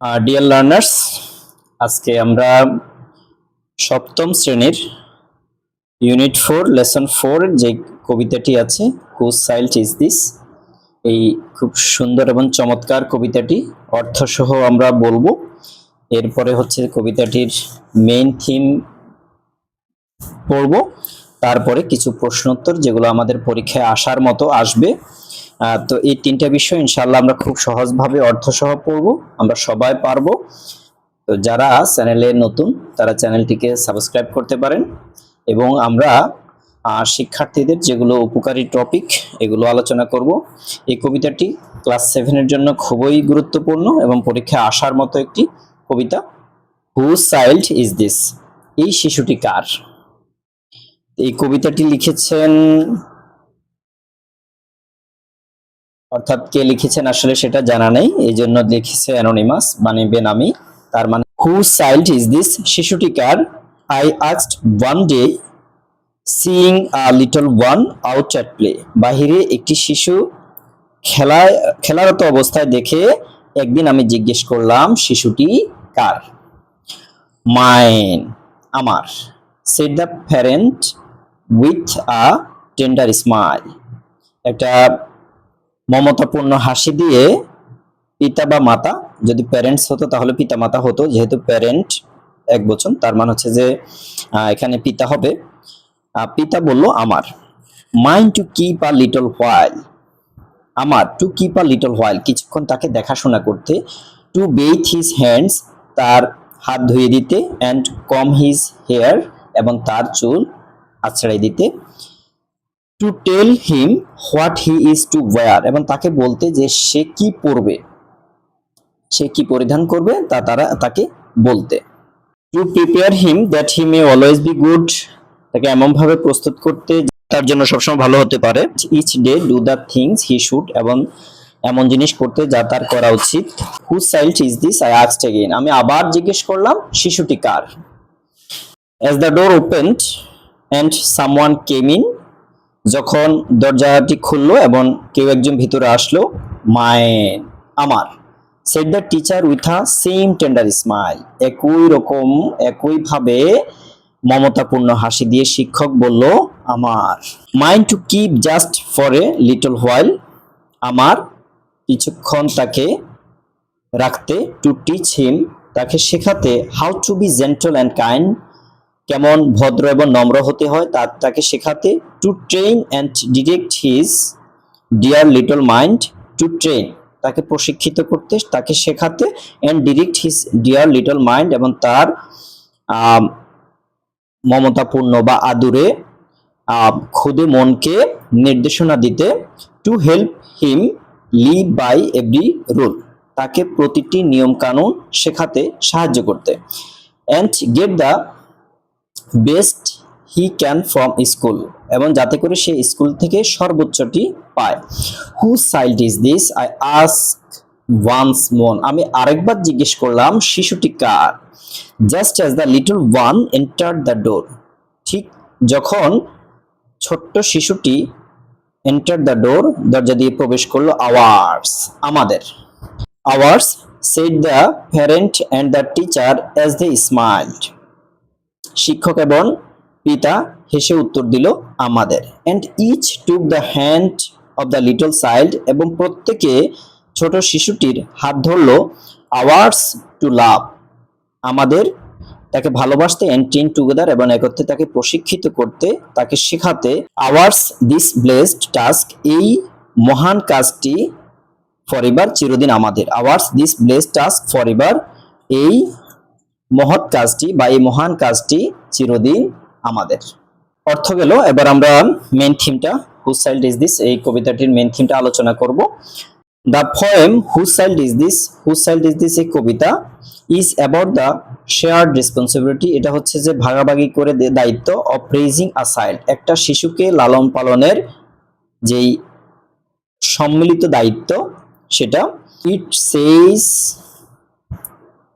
Dear learners, আজকে আমরা সপ্তম শ্রেণীর ইউনিট 4 লেসন 4 যে কবিতাটি আছে হুজ চাইল্ড ইজ দিস, এই খুব সুন্দর এবং চমৎকার কবিতাটি অর্থসহ আমরা বলবো। এরপরে হচ্ছে কবিতাটির মেইন থিম পড়ব, তারপরে কিছু প্রশ্নোত্তর যেগুলো আমাদের পরীক্ষায় আসার মতো আসবে। তো এই তিনটা বিষয় ইনশাআল্লাহ আমরা খুব সহজভাবে অর্থসহ পড়ব, আমরা সবাই পারবো। তো যারা চ্যানেলে নতুন তারা চ্যানেলটিকে সাবস্ক্রাইব করতে পারেন এবং আমরা শিক্ষার্থীদের যেগুলো উপকারী টপিক এগুলো আলোচনা করব। এই কবিতাটি ক্লাস 7-এর জন্য খুবই গুরুত্বপূর্ণ এবং পরীক্ষায় আসার মতো একটি কবিতা। হুজ চাইল্ড ইজ দিস, এই শিশুটি কার? এই কবিতাটি লিখেছেন, অর্থাৎ কে লিখেছেন আসলে সেটা জানা নেই, এই জন্য লিখেছে অ্যানোনিমাস মানে বেনামি। তার মানে হুজ চাইল্ড ইজ দিস, শিশুটি কার? I asked one day seeing a little one out at play, বাহিরে একটি শিশু খেলারত অবস্থায় দেখে একদিন আমি জিজ্ঞেস করলাম শিশুটি কার? মাইন, আমার, said the parent with a tender smile, একটা মমতাপূর্ণ হাসি দিয়ে পিতা বা মাতা, যদি প্যারেন্টস হতো তাহলে পিতা মাতা হতো, যেহেতু প্যারেন্ট একবচন তার মানে হচ্ছে যে এখানে পিতা হবে। পিতা বলল আমার, mine to keep a little while, আমার, to keep a little while কিছুক্ষণ তাকে দেখাশোনা করতে, টু বেথ হিজ হ্যান্ডস তার হাত ধুয়ে দিতে, অ্যান্ড কম হিজ হেয়ার এবং তার চুল আছড়াই দিতে, to tell him what he is to wear এবং তাকে বলতে যে সে কি পরবে, সে কি পরিধান করবে তা তাকে বলতে, to prepare him that he May always be good তাকে এমন ভাবে প্রস্তুত করতে তার জন্য সবসময় ভালো হতে পারে, each day do the things he should এবং এমন জিনিস করতে যা তার করা উচিত। Whose child is this I asked again, আমি আবার জিজ্ঞেস করলাম শিশুটি কার? As the door opened and someone came in, যখন দরজাটি খুললো এবং কেউ একজন ভিতরে আসলো, মাইন, আমার, said the teacher with a same tender smile, একইভাবে মমতাপূর্ণ হাসি দিয়ে শিক্ষক বলল আমার। Mind to keep just for a little while, আমার, কিছুক্ষণ তাকে রাখতে, টু টিচ হিম তাকে শেখাতে, how to be gentle and kind কেমন ভদ্র এবং নম্র হতে হয় তাকে শেখাতে, to train and direct his dear little mind, to train তাকে প্রশিক্ষিত করতে, তাকে শেখাতে, and direct his dear little mind এবং তার মমতাপূর্ণ বা আদুরে ক্ষুদে মনকে নির্দেশনা দিতে, to help him live by every rule তাকে প্রতিটি নিয়ম কানুন শেখাতে সাহায্য করতে, and get the best he can from school এবং যাতে করে সে স্কুল থেকে সর্বোচ্চটি পায়। Whose child is this I ask once more, আমি আরেকবার জিজ্ঞেস করলাম শিশুটি কার? Just as the little one enter the door, ঠিক যখন ছোট্ট শিশুটি এন্টার দ্য ডোর দরজা দিয়ে প্রবেশ করলো, আওয়ার্স, আমাদের, ours, said the parent and the teacher as they smiled, শিক্ষক এবং পিতা হেসে উত্তর দিল আমাদের, and each took the hand of the little child এবং প্রত্যেকে ছোট শিশুটির হাত ধরলো, আওয়ার্স টু লাভ, আমাদের, তাকে ভালোবাসতে, অ্যান্ড ট্রেন টুগেদার এবং একত্রে তাকে প্রশিক্ষিত করতে, তাকে শেখাতে, আওয়ার্স দিস ব্লেসড টাস্ক, এই মহান কাজটি ফরএভার, চিরদিন আমাদের, hours this blessed task forever, এই মহৎ কাজটি বা এই মহান কাজটি চিরদিন আমাদের। অর্থ গেল, এবার আমরা মেন থিমটা হুজ চাইল্ড ইজ দিস এই কবিতাটির মেন থিমটা আলোচনা করব। The poem whose child is this, whose child is this এই কবিতা is about the shared responsibility, এটা হচ্ছে যে ভাগাভাগি করে দায়িত্ব, অফ রেইজিং আ চাইল্ড, একটা শিশুকে লালন পালনের যেই সম্মিলিত দায়িত্ব সেটা। ইট সেইজ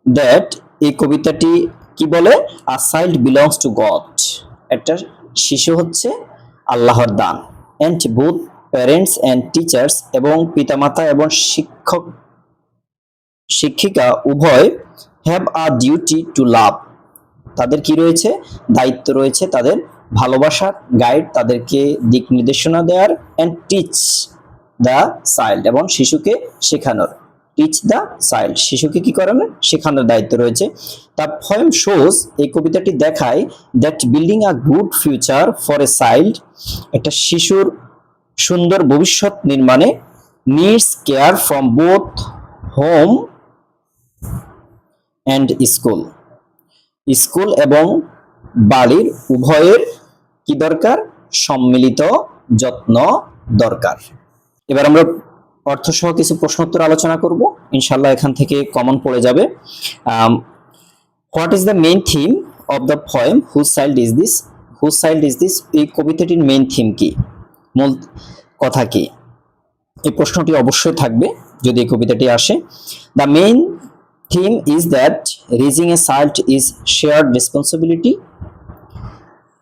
দ্যাট, এই কবিতাটি কি বলে? A child belongs to god, একটা শিশু হচ্ছে আল্লাহর দান, and both parents and teachers এবং পিতামাতা এবং শিক্ষক শিক্ষিকা উভয় হ্যাভ আ ডিউটি টু লাভ, তাদের কি রয়েছে, দায়িত্ব রয়েছে তাদের ভালোবাসার, গাইড তাদেরকে দিক নির্দেশনা দেওয়ার, অ্যান্ড টিচ দ্য চাইল্ড এবং শিশুকে শেখানোর, টিচ দ্য চাইল্ড শিশুকে কি করানোর, শেখানোর দায়িত্ব রয়েছে। দ্য পোয়েম শোজ, এই কবিতাটি দেখায়, that building a good future for a child, একটা শিশুর সুন্দর ভবিষ্যৎ নির্মাণে needs care from both home and school, school এবং বাড়ির উভয়ের কি দরকার, সম্মিলিত যত্ন দরকার। এবার আমরা অর্থসহ কিছু প্রশ্নোত্তর আলোচনা করব, ইনশাল্লাহ এখান থেকে কমন পড়ে যাবে। What is the main theme of the poem whose child is this, whose child is this, এই কবিতাটির মেইন থিম কি, মূল কথা কি, এই প্রশ্নটি অবশ্যই থাকবে যদি এই কবিতাটি আসে। The main theme is that raising a child is shared responsibility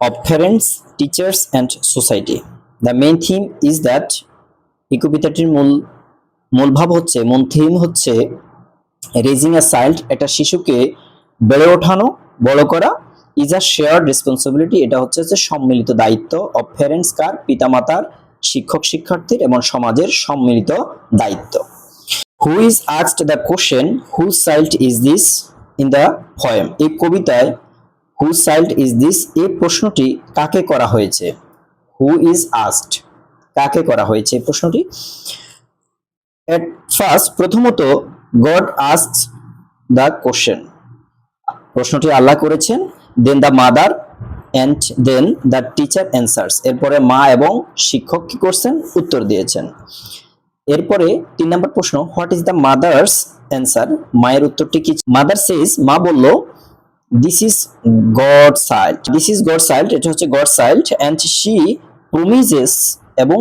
of parents, teachers and society. The main theme is that, এই কবিতাটির মূল ভাব হচ্ছে, মূল থিম হচ্ছে রেজিং আ চাইল্ড, একটা শিশুকে বেড়ে ওঠানো, বড় করা, ইজ আ শেয়ার্ড রেসপন্সিবিলিটি, এটা হচ্ছে যে সম্মিলিত দায়িত্ব, অফ প্যারেন্টস কার, পিতামাতার, শিক্ষক শিক্ষার্থীর এবং সমাজের সম্মিলিত দায়িত্ব। Who is asked the question whose child is this in the poem, এই কবিতায় whose child is this এই প্রশ্নটি কাকে করা হয়েছে, who is asked কাকে করা হয়েছে এই প্রশ্নটি। at first, প্রথমত God asked the question, প্রশ্নটি আল্লাহ করেছেন, then the mother and then the teacher answers, এরপরে মা এবং শিক্ষক কি করছেন, উত্তর দিয়েছেন। এরপরে 3 নম্বর প্রশ্ন, what is the mother's answer, মায়ের উত্তরটি কি, মাদার সেজ, মা বলল, this is God child, this is God child, এটা হচ্ছে God child, and she promises, এবং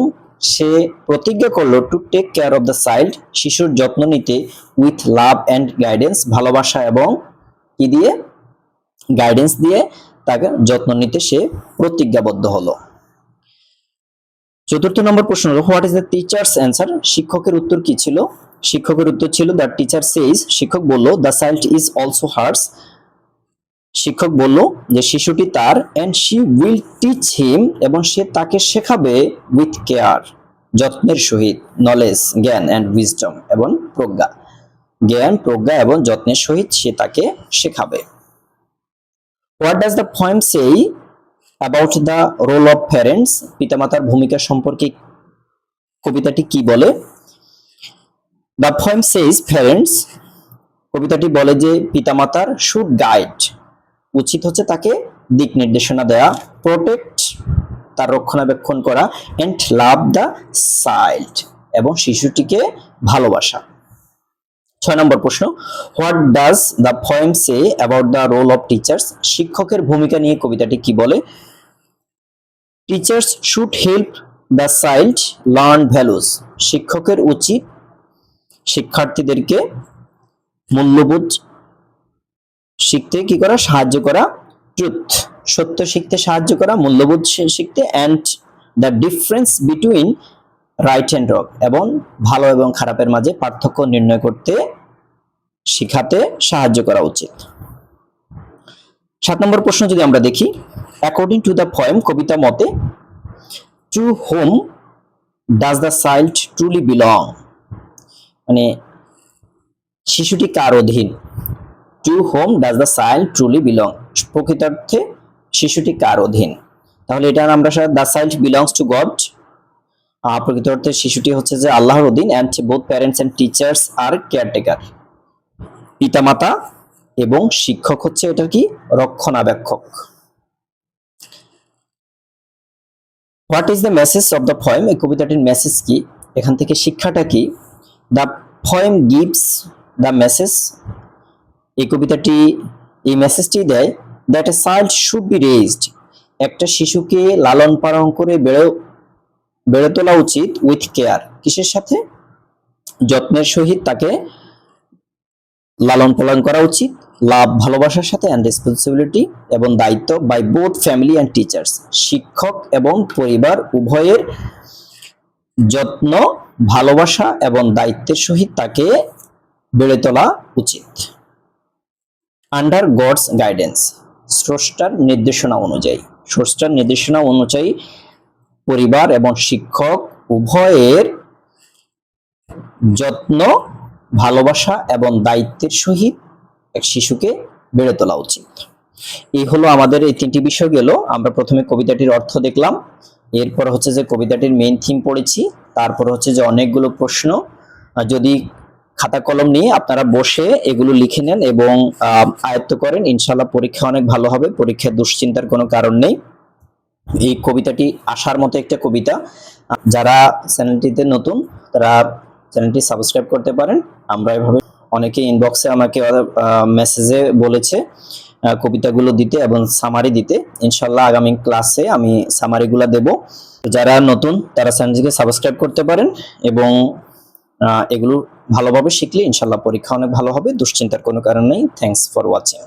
সে প্রতিজ্ঞা করলো, to take care of the child, শিশুর যত্ন নিতে, উইথ লাভ অ্যান্ড গাইডেন্স, ভালোবাসা এবং কি দিয়ে, গাইডেন্স দিয়ে তাকে যত্ন নিতে সে প্রতিজ্ঞাবদ্ধ হলো। 4 নম্বর প্রশ্ন, what is the teachers answer, শিক্ষকের উত্তর কি ছিল, শিক্ষকের উত্তর ছিল, দ্য টিচার সেজ, শিক্ষক বলল, the child is also hers, শিক্ষক বলল যে শিশুটি তার, and she will teach him, এবং সে তাকে শেখাবে, উইথ কেয়ার যত্নের সহিত, নলেজ জ্ঞান, অ্যান্ড উইজডম এবং প্রজ্ঞা, জ্ঞান প্রজ্ঞা এবং যত্নের সহিত সে তাকে শেখাবে। What does the poem say about the role of parents, পিতামাতার ভূমিকা সম্পর্কে কবিতাটি কি বলে। দ্য পোয়েম সেজ প্যারেন্টস, কবিতাটি বলে যে পিতামাতার শুড গাইড, উচিত হচ্ছে তাকে দিক নির্দেশনা দেয়া, প্রোটেক্ট তার রক্ষণাবেক্ষণ করা, এন্ড লাভ দ্য চাইল্ড এবং শিশুটিকে ভালোবাসা। 6 নম্বর প্রশ্ন, what does the poem say about the role of teachers, শিক্ষকের ভূমিকা নিয়ে কবিতাটি কি বলে। Teachers should help the child learn values, শিক্ষকের উচিত শিক্ষার্থীদেরকে মূল্যবোধ শিখতে কি করা, সাহায্য করা, ট্রুথ সত্য শিখতে সাহায্য করা, মূল্যবোধ শিখতে, and the difference between right and রং, এবং ভালো এবং খারাপের মাঝে পার্থক্য নির্ণয় করতে শিখাতে সাহায্য করা উচিত। 7 নম্বর প্রশ্ন যদি আমরা দেখি, অ্যাকর্ডিং টু দ্য পোয়েম, কবিতা মতে, to whom does the child truly belong, মানে শিশুটি কার অধীন, to whom does the child truly belong, প্রকৃতার্থে শিশুটি কার অধীন, তাহলে এটা আমরা the child belongs to God, প্রকৃত অর্থে শিশুটি হচ্ছে যে আল্লাহর অধীন, and both parents and teachers are caretaker, পিতামাতা এবং শিক্ষক হচ্ছে এটার কি, রক্ষণাবেক্ষক। What is the message of the poem, এই কবিতাটির মেসেজ কি, এখান থেকে শিক্ষাটা কি। The poem gives the message, এই কবিতাটি এই মেসেজটি দেয়, that a child should be raised, একটা শিশুকে লালন পালন করে বেড়ে তোলা উচিত, উইথ কেয়ার কিসের সাথে, যত্নের সহিত তাকে লালন পালন করা উচিত, লাভ ভালোবাসার সাথে, অ্যান্ড রেসপন্সিবিলিটি এবং দায়িত্ব, by both family and teachers, শিক্ষক এবং পরিবার উভয়ের যত্ন ভালোবাসা এবং দায়িত্বের সহিত তাকে বেড়ে তোলা উচিত। আন্ডার গডস গাইডেন্স, স্রষ্টার নির্দেশনা অনুযায়ী, স্রষ্টার নির্দেশনা অনুযায়ী পরিবার এবং শিক্ষক উভয়ের যত্ন, ভালোবাসা এবং দায়িত্বের সহিত এক শিশুকে বেড়ে তোলা উচিত। এই হলো আমাদের এই তিনটি বিষয় গেল। আমরা প্রথমে কবিতাটির অর্থ দেখলাম, এরপর হচ্ছে যে কবিতাটির মেইন থিম পড়েছি, তারপর হচ্ছে যে অনেকগুলো প্রশ্ন। যদি খাতা কলম নিয়ে আপনারা বসে এগুলো লিখে নেন এবং আয়ত্ত করেন, ইনশাল্লাহ পরীক্ষা অনেক ভালো হবে। পরীক্ষার দুশ্চিন্তার কোনো কারণ নেই। এই কবিতাটি আসার মতো একটা কবিতা। যারা চ্যানেলটিতে নতুন তারা চ্যানেলটি সাবস্ক্রাইব করতে পারেন। আমরা এভাবে অনেকে ইনবক্সে আমাকে মেসেজে বলেছে কবিতাগুলো দিতে এবং সামারি দিতে। ইনশাল্লাহ আগামী ক্লাসে আমি সামারিগুলো দেব। যারা নতুন তারা চ্যানেলটিকে সাবস্ক্রাইব করতে পারেন এবং এগুলো ভালোভাবে শিখলে ইনশাল্লাহ পরীক্ষা অনেক ভালো হবে। দুশ্চিন্তার কোনো কারণ নেই। Thanks for watching.